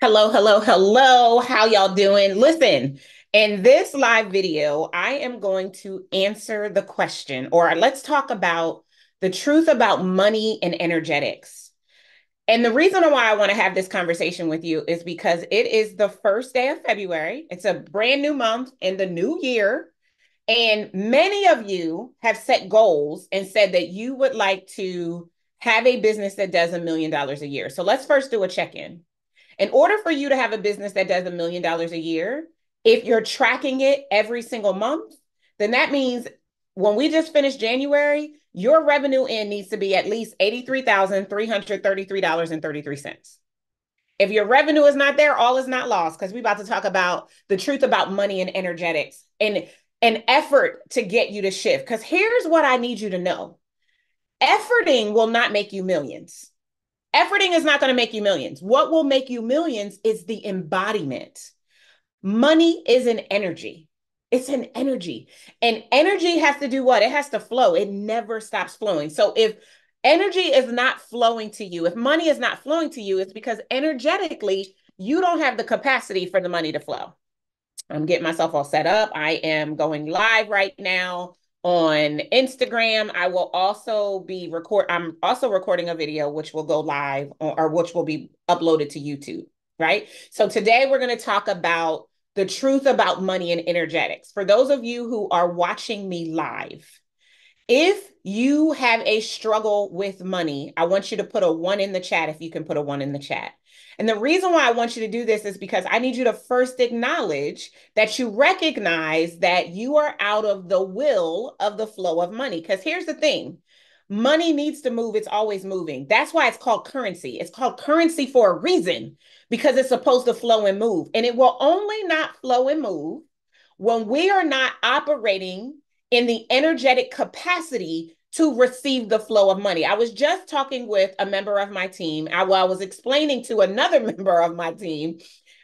Hello, hello, hello. How y'all doing? Listen, in this live video, I am going to answer the question, or let's talk about the truth about money and energetics. And the reason why I want to have this conversation with you is because it is the first day of February. It's a brand new month in the new year. And many of you have set goals and said that you would like to have a business that does $1 million a year. So let's first do a check in. In order for you to have a business that does $1 million a year, if you're tracking it every single month, then that means when we just finished January, your revenue in needs to be at least $83,333.33. If your revenue is not there, all is not lost because we're about to talk about the truth about money and energetics and an effort to get you to shift. Because here's what I need you to know. Efforting will not make you millions. Efforting is not going to make you millions. What will make you millions is the embodiment. Money is an energy. It's an energy. And energy has to do what? It has to flow. It never stops flowing. So if energy is not flowing to you, if money is not flowing to you, it's because energetically, you don't have the capacity for the money to flow. I'm getting myself all set up. I am going live right now on Instagram. I will also be I'm also recording a video which will go live or which will be uploaded to YouTube, right? So today we're going to talk about the truth about money and energetics. For those of you who are watching me live, if you have a struggle with money, I want you to put a one in the chat if you can put a one in the chat. And the reason why I want you to do this is because I need you to first acknowledge that you recognize that you are out of the will of the flow of money. Because here's the thing, money needs to move. It's always moving. That's why it's called currency. It's called currency for a reason because it's supposed to flow and move. And it will only not flow and move when we are not operating in the energetic capacity to receive the flow of money. I was just talking with a member of my team. I was explaining to another member of my team.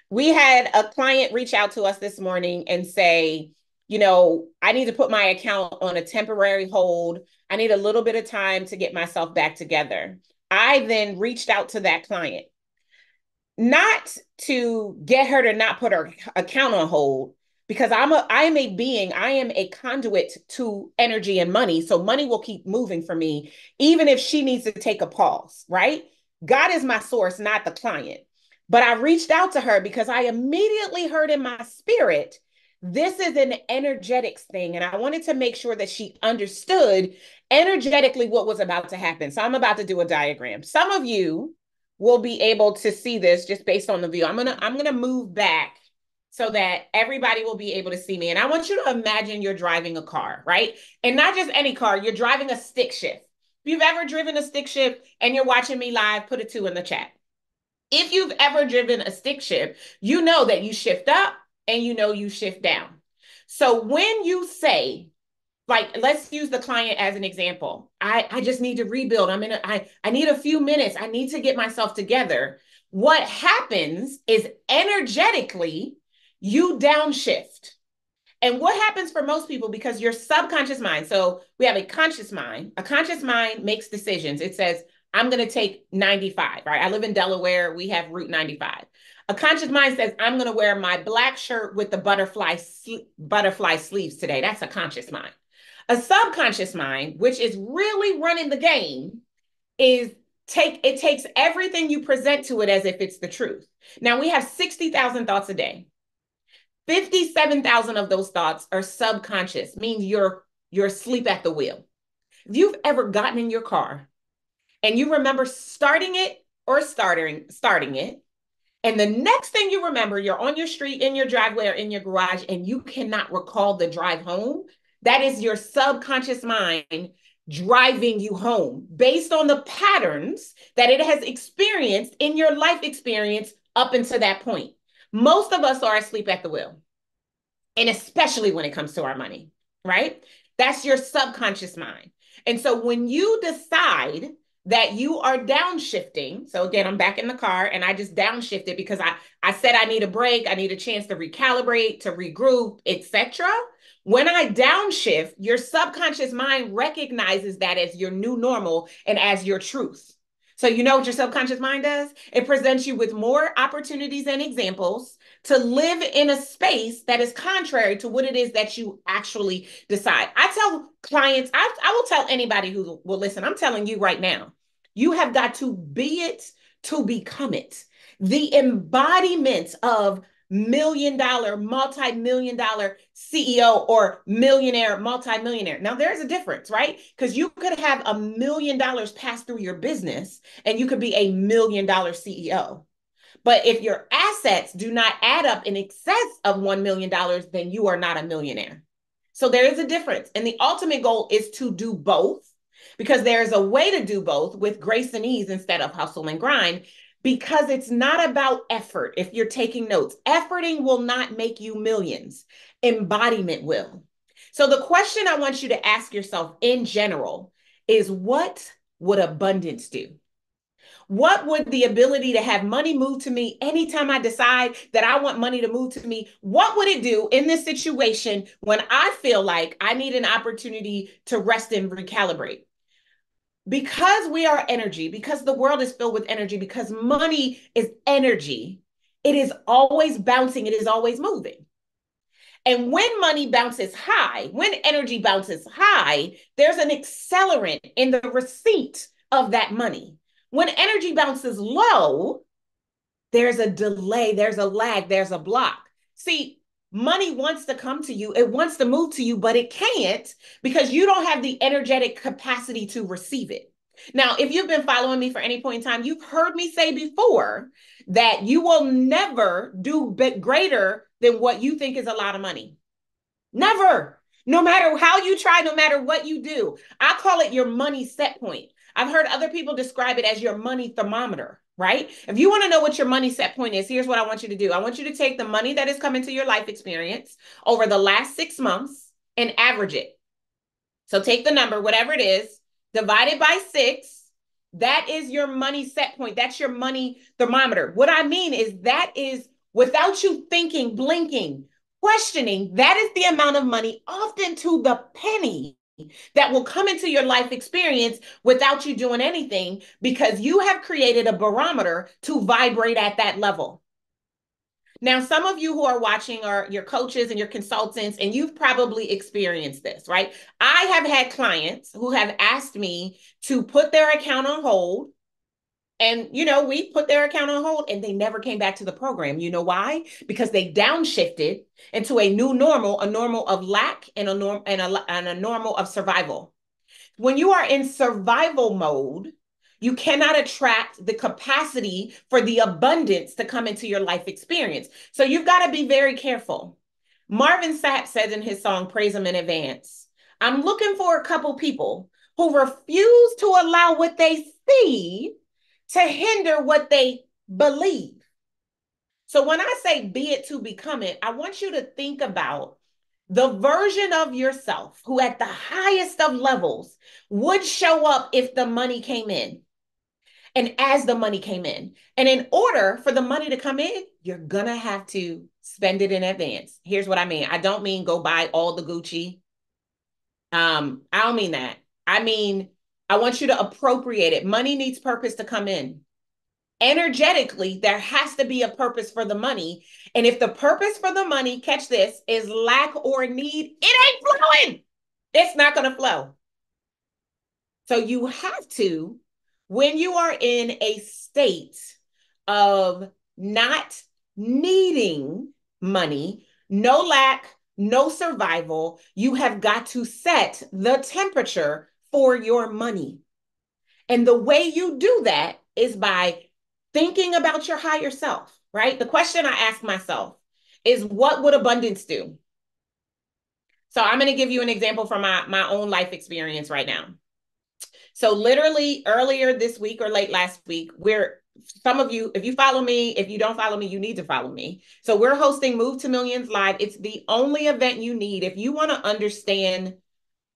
We had a client reach out to us this morning and say, I need to put my account on a temporary hold. I need a little bit of time to get myself back together. I then reached out to that client, not to get her to not put her account on hold, because I am a being, I am a conduit to energy and money. So money will keep moving for me, even if she needs to take a pause, right? God is my source, not the client. But I reached out to her because I immediately heard in my spirit, this is an energetics thing. And I wanted to make sure that she understood energetically what was about to happen. So I'm about to do a diagram. Some of you will be able to see this just based on the view. I'm gonna move back so that everybody will be able to see me. And I want you to imagine you're driving a car, right? And not just any car, you're driving a stick shift. If you've ever driven a stick shift and you're watching me live, put a 2 in the chat. If you've ever driven a stick shift, you know that you shift up and you know you shift down. So when you say, like, let's use the client as an example. I just need to rebuild. I need a few minutes. I need to get myself together. What happens is energetically you downshift. And what happens for most people, because your subconscious mind, so we have a conscious mind. A conscious mind makes decisions. It says, I'm going to take 95, right? I live in Delaware. We have Route 95. A conscious mind says, I'm going to wear my black shirt with the butterfly sleeves today. That's a conscious mind. A subconscious mind, which is really running the game, it takes everything you present to it as if it's the truth. Now we have 60,000 thoughts a day. 57,000 of those thoughts are subconscious, means you're asleep at the wheel. If you've ever gotten in your car and you remember starting it or starting it, and the next thing you remember, you're on your street, in your driveway, or in your garage, and you cannot recall the drive home, that is your subconscious mind driving you home based on the patterns that it has experienced in your life experience up until that point. Most of us are asleep at the wheel, and especially when it comes to our money, right? That's your subconscious mind. And so when you decide that you are downshifting, so again, I'm back in the car and I just downshifted because I said I need a break, I need a chance to recalibrate, to regroup, etc. When I downshift, your subconscious mind recognizes that as your new normal and as your truth. So you know what your subconscious mind does? It presents you with more opportunities and examples to live in a space that is contrary to what it is that you actually decide. I tell clients, I will tell anybody who will listen, I'm telling you right now, you have got to be it to become it. The embodiment of $1 million, multi-million-dollar CEO or millionaire, multi-millionaire. Now there's a difference, right? Because you could have $1 million pass through your business and you could be a $1 million CEO. But if your assets do not add up in excess of $1 million, then you are not a millionaire. So there is a difference. And the ultimate goal is to do both, because there's a way to do both with grace and ease instead of hustle and grind, because it's not about effort. If you're taking notes, efforting will not make you millions. Embodiment will. So the question I want you to ask yourself in general is, what would abundance do? What would the ability to have money move to me anytime I decide that I want money to move to me? What would it do in this situation when I feel like I need an opportunity to rest and recalibrate? Because we are energy, because the world is filled with energy, because money is energy, it is always bouncing, it is always moving. And when money bounces high, when energy bounces high, there's an accelerant in the receipt of that money. When energy bounces low, there's a delay, there's a lag, there's a block. See, money wants to come to you, it wants to move to you, but it can't because you don't have the energetic capacity to receive it. Now, if you've been following me for any point in time, you've heard me say before that you will never do greater than what you think is a lot of money. Never. No matter how you try, no matter what you do. I call it your money set point. I've heard other people describe it as your money thermometer, right? If you want to know what your money set point is, here's what I want you to do. I want you to take the money that has come into your life experience over the last 6 months and average it. So take the number, whatever it is, divide it by 6. That is your money set point. That's your money thermometer. What I mean is that is without you thinking, blinking, questioning, that is the amount of money, often to the penny, that will come into your life experience without you doing anything, because you have created a barometer to vibrate at that level. Now, some of you who are watching are your coaches and your consultants, and you've probably experienced this, right? I have had clients who have asked me to put their account on hold. And, we put their account on hold and they never came back to the program. You know why? Because they downshifted into a new normal, a normal of lack and a normal of survival. When you are in survival mode, you cannot attract the capacity for the abundance to come into your life experience. So you've got to be very careful. Marvin Sapp says in his song, Praise Him in Advance, I'm looking for a couple people who refuse to allow what they see to hinder what they believe. So when I say be it to become it, I want you to think about the version of yourself who at the highest of levels would show up if the money came in and as the money came in. And in order for the money to come in, you're going to have to spend it in advance. Here's what I mean. I don't mean go buy all the Gucci. I don't mean that. I mean, I want you to appropriate it. Money needs purpose to come in. Energetically, there has to be a purpose for the money. And if the purpose for the money, catch this, is lack or need, it ain't flowing. It's not going to flow. So you have to, when you are in a state of not needing money, no lack, no survival, you have got to set the temperature for your money. And the way you do that is by thinking about your higher self, right? The question I ask myself is, what would abundance do? So I'm going to give you an example from my own life experience right now. So literally earlier this week or late last week, some of you, if you follow me, if you don't follow me, you need to follow me. So we're hosting Move to Millions Live. It's the only event you need if you want to understand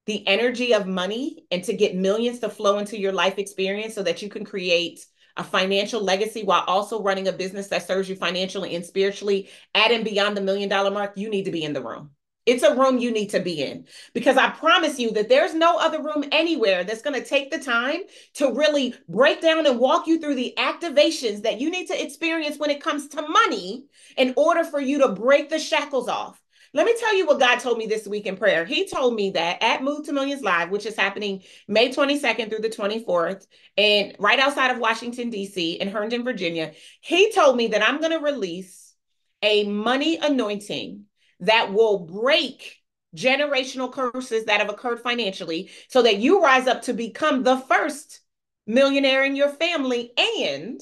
the energy of money and to get millions to flow into your life experience so that you can create a financial legacy while also running a business that serves you financially and spiritually at and beyond the $1 million mark. You need to be in the room. It's a room you need to be in, because I promise you that there's no other room anywhere that's going to take the time to really break down and walk you through the activations that you need to experience when it comes to money in order for you to break the shackles off. Let me tell you what God told me this week in prayer. He told me that at Move to Millions Live, which is happening May 22nd through the 24th, and right outside of Washington, D.C., in Herndon, Virginia, he told me that I'm going to release a money anointing that will break generational curses that have occurred financially so that you rise up to become the first millionaire in your family. And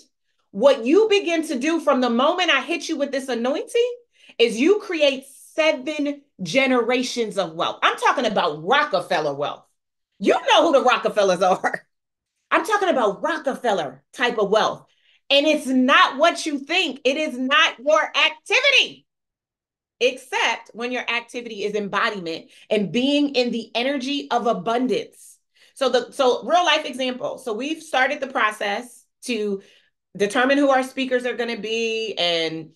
what you begin to do from the moment I hit you with this anointing is you create 7 generations of wealth. I'm talking about Rockefeller wealth. You know who the Rockefellers are. I'm talking about Rockefeller type of wealth. And it's not what you think. It is not your activity, except when your activity is embodiment and being in the energy of abundance. So real life example. So we've started the process to determine who our speakers are going to be, and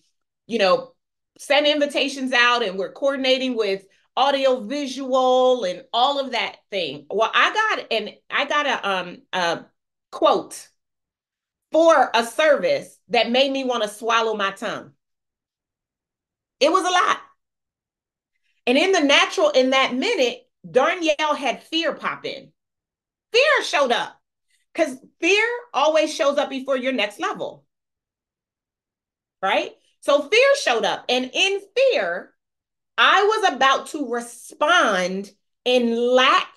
send invitations out, and we're coordinating with audio visual and all of that thing. Well, I got a quote for a service that made me want to swallow my tongue. It was a lot. And in that minute, Darnyelle had fear pop in. Fear showed up, because fear always shows up before your next level, right? So fear showed up. And in fear, I was about to respond in lack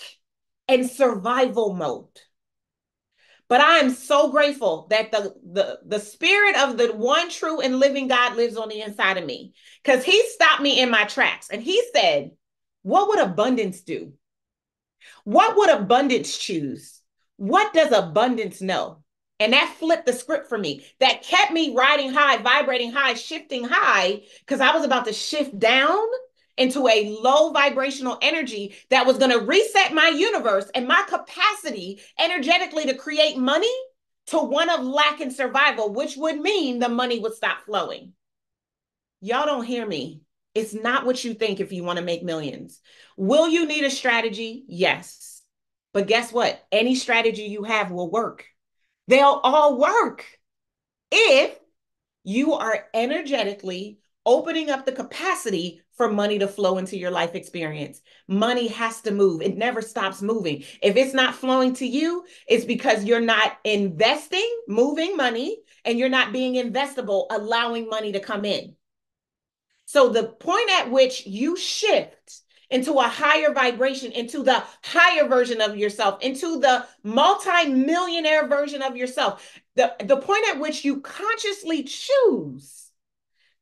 and survival mode. But I am so grateful that the spirit of the one true and living God lives on the inside of me, because he stopped me in my tracks and he said, what would abundance do? What would abundance choose? What does abundance know? And that flipped the script for me. That kept me riding high, vibrating high, shifting high, because I was about to shift down into a low vibrational energy that was going to reset my universe and my capacity energetically to create money to one of lack and survival, which would mean the money would stop flowing. Y'all don't hear me. It's not what you think if you want to make millions. Will you need a strategy? Yes. But guess what? Any strategy you have will work. They'll all work if you are energetically opening up the capacity for money to flow into your life experience. Money has to move. It never stops moving. If it's not flowing to you, it's because you're not investing, moving money, and you're not being investable, allowing money to come in. So the point at which you shift into a higher vibration, into the higher version of yourself, into the multi-millionaire version of yourself, the point at which you consciously choose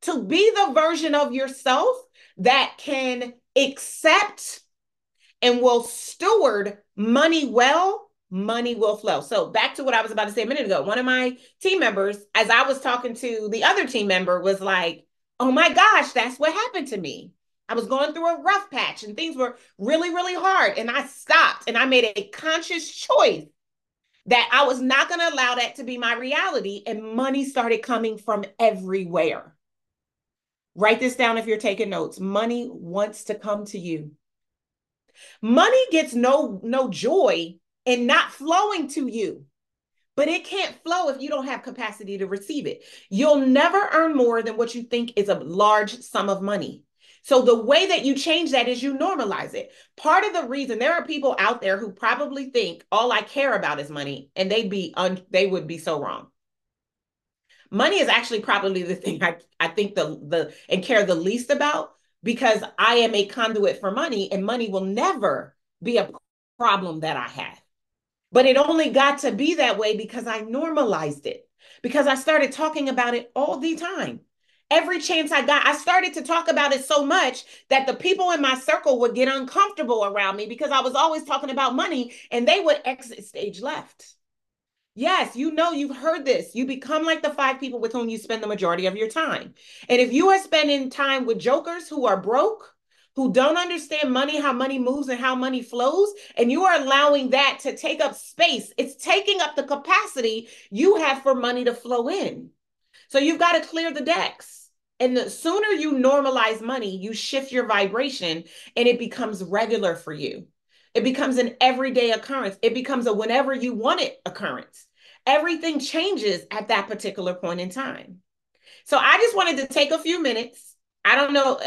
to be the version of yourself that can accept and will steward money well, money will flow. So back to what I was about to say a minute ago. One of my team members, as I was talking to the other team member, was like, oh my gosh, that's what happened to me. I was going through a rough patch and things were really, really hard. And I stopped and I made a conscious choice that I was not going to allow that to be my reality. And money started coming from everywhere. Write this down if you're taking notes. Money wants to come to you. Money gets no joy in not flowing to you. But it can't flow if you don't have capacity to receive it. You'll never earn more than what you think is a large sum of money. So the way that you change that is you normalize it. Part of the reason, there are people out there who probably think all I care about is money, and they would be so wrong. Money is actually probably the thing I think and care the least about, because I am a conduit for money, and money will never be a problem that I have. But it only got to be that way because I normalized it, because I started talking about it all the time. Every chance I got, I started to talk about it so much that the people in my circle would get uncomfortable around me because I was always talking about money, and they would exit stage left. Yes, you've heard this. You become like the 5 people with whom you spend the majority of your time. And if you are spending time with jokers who are broke, who don't understand money, how money moves and how money flows, and you are allowing that to take up space, it's taking up the capacity you have for money to flow in. So you've got to clear the decks. And the sooner you normalize money, you shift your vibration and it becomes regular for you. It becomes an everyday occurrence. It becomes a whenever you want it occurrence. Everything changes at that particular point in time. So I just wanted to take a few minutes. I don't know,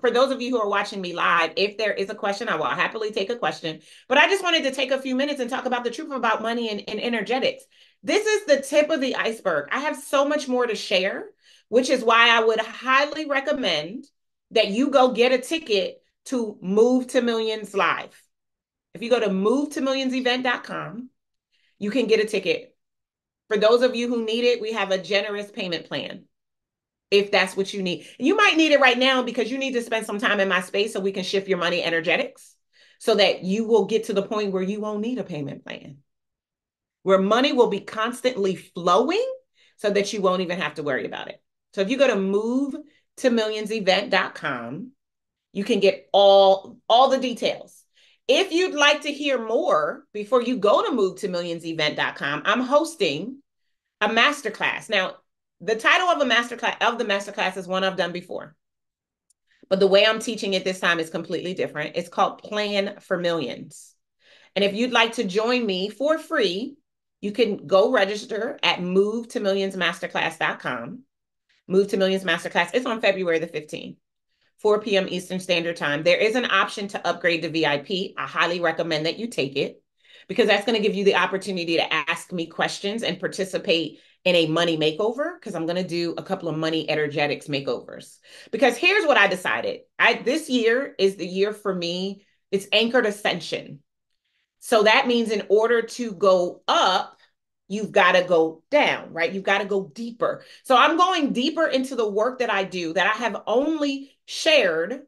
for those of you who are watching me live, if there is a question, I will happily take a question. But I just wanted to take a few minutes and talk about the truth about money and energetics. This is the tip of the iceberg. I have so much more to share, which is why I would highly recommend that you go get a ticket to Move to Millions Live. If you go to movetomillionsevent.com, you can get a ticket. For those of you who need it, we have a generous payment plan if that's what you need. You might need it right now because you need to spend some time in my space so we can shift your money energetics so that you will get to the point where you won't need a payment plan, where money will be constantly flowing so that you won't even have to worry about it. So if you go to movetomillionsevent.com, you can get all the details. If you'd like to hear more before you go to movetomillionsevent.com, I'm hosting a masterclass. Now, the title of the masterclass is one I've done before. But the way I'm teaching it this time is completely different. It's called Plan for Millions. And if you'd like to join me for free, you can go register at movetomillionsmasterclass.com. Move to Millions Masterclass. It's on February the 15th. 4 p.m. Eastern Standard Time. There is an option to upgrade to VIP. I highly recommend that you take it because that's going to give you the opportunity to ask me questions and participate in a money makeover because I'm going to do a couple of money energetics makeovers. Because here's what I decided. This year is the year for me. It's anchored ascension. So that means in order to go up, you've got to go down, right? You've got to go deeper. So I'm going deeper into the work that I do that I have only shared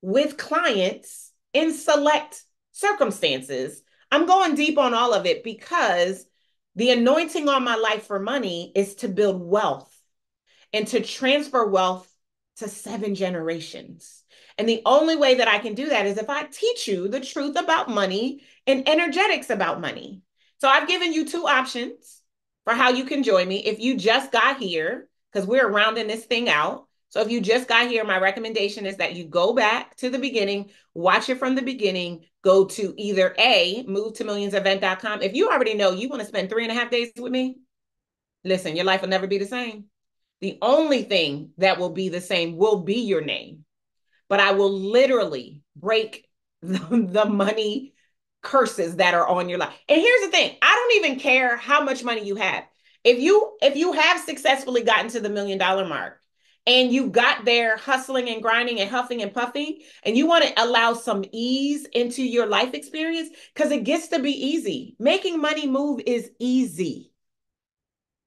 with clients in select circumstances. I'm going deep on all of it because the anointing on my life for money is to build wealth and to transfer wealth to 7 generations. And the only way that I can do that is if I teach you the truth about money and energetics about money. So I've given you 2 options for how you can join me. If you just got here, because we're rounding this thing out. So if you just got here, my recommendation is that you go back to the beginning, watch it from the beginning, go to either A, movetomillionsevent.com. If you already know you want to spend 3.5 days with me, listen, your life will never be the same. The only thing that will be the same will be your name. But I will literally break the money curses that are on your life. And here's the thing, I don't even care how much money you have. If you have successfully gotten to the $1 million mark and you got there hustling and grinding and huffing and puffing, and you want to allow some ease into your life experience, because it gets to be easy. Making money move is easy.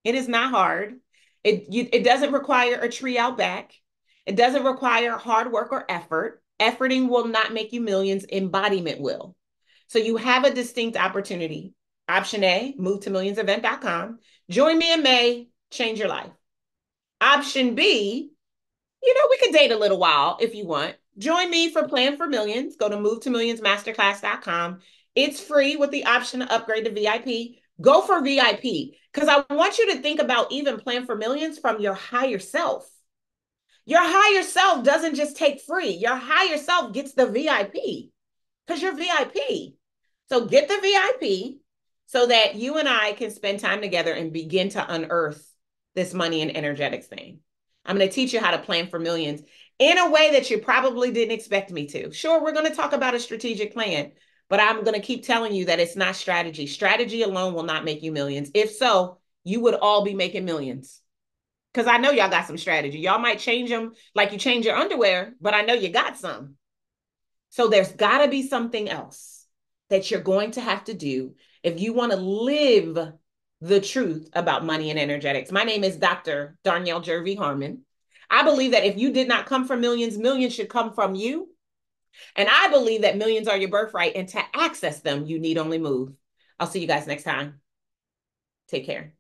It is not hard. It doesn't require a tree out back. It doesn't require hard work or effort. Efforting will not make you millions. Embodiment will. So you have a distinct opportunity. Option A, movetomillionsevent.com. Join me in May, change your life. Option B, we could date a little while if you want. Join me for Plan for Millions. Go to movetomillionsmasterclass.com. It's free with the option to upgrade to VIP. Go for VIP because I want you to think about even Plan for Millions from your higher self. Your higher self doesn't just take free. Your higher self gets the VIP because you're VIP. So get the VIP so that you and I can spend time together and begin to unearth this money and energetics thing. I'm going to teach you how to plan for millions in a way that you probably didn't expect me to. Sure, we're going to talk about a strategic plan, but I'm going to keep telling you that it's not strategy. Strategy alone will not make you millions. If so, you would all be making millions. Because I know y'all got some strategy. Y'all might change them like you change your underwear, but I know you got some. So there's got to be something else that you're going to have to do if you want to live the truth about money and energetics. My name is Dr. Darnyelle Jervey Harmon. I believe that if you did not come from millions, millions should come from you. And I believe that millions are your birthright. And to access them, you need only move. I'll see you guys next time. Take care.